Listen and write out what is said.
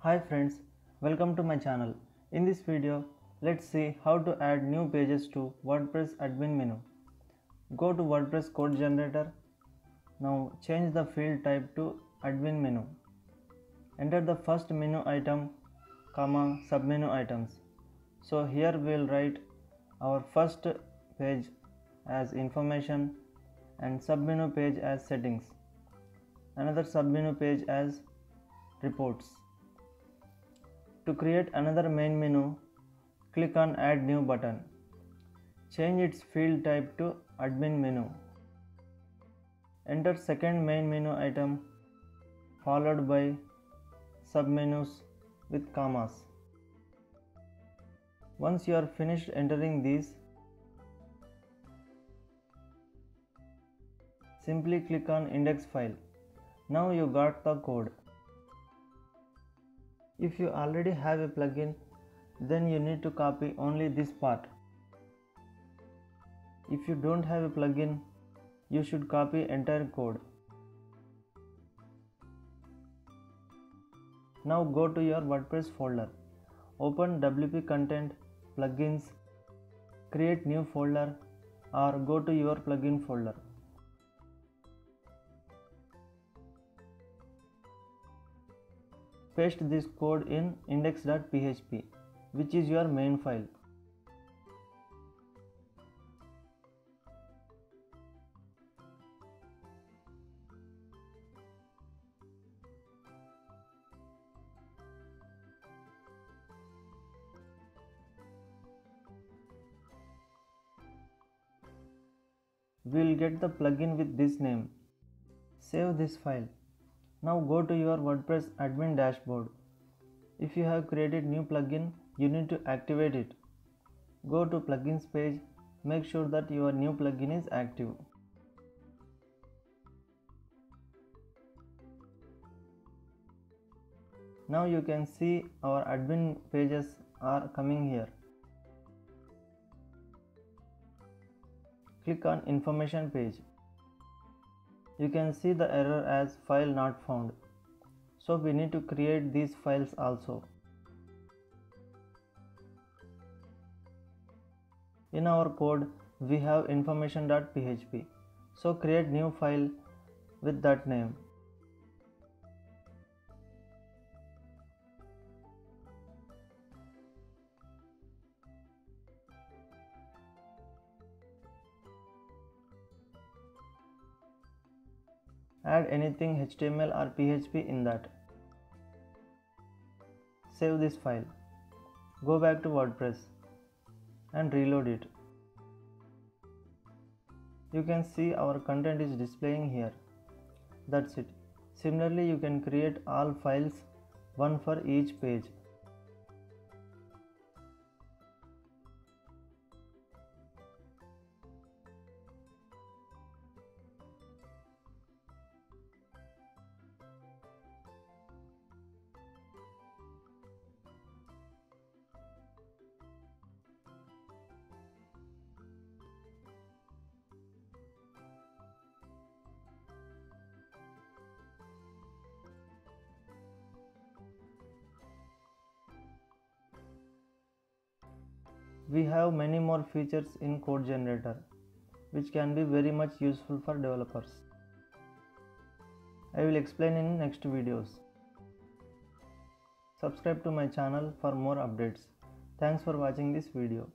Hi friends, welcome to my channel. In this video, let's see how to add new pages to WordPress admin menu. Go to WordPress code generator. Now change the field type to admin menu. Enter the first menu item, comma, submenu items. So here we will write our first page as information and submenu page as settings. Another submenu page as reports. To create another main menu, click on Add New button. Change its field type to Admin menu. Enter second main menu item followed by submenus with commas. Once you are finished entering these, simply click on Index file. Now you got the code. If you already have a plugin, then you need to copy only this part. If you don't have a plugin, you should copy entire code. Now go to your WordPress folder. Open WP Content, Plugins, create new folder or go to your plugin folder. Paste this code in index.php, which is your main file. We will get the plugin with this name. Save this file. Now go to your WordPress admin dashboard. If you have created new plugin, you need to activate it. Go to plugins page, make sure that your new plugin is active. Now you can see our admin pages are coming here. Click on information page. You can see the error as file not found. So we need to create these files also. In our code, we have information.php. So create new file with that name. Add anything HTML or PHP in that. Save this file. Go back to WordPress and reload it. You can see our content is displaying here. That's it. Similarly, you can create all files, one for each page. We have many more features in code generator, which can be very much useful for developers. I will explain in next videos. Subscribe to my channel for more updates. Thanks for watching this video.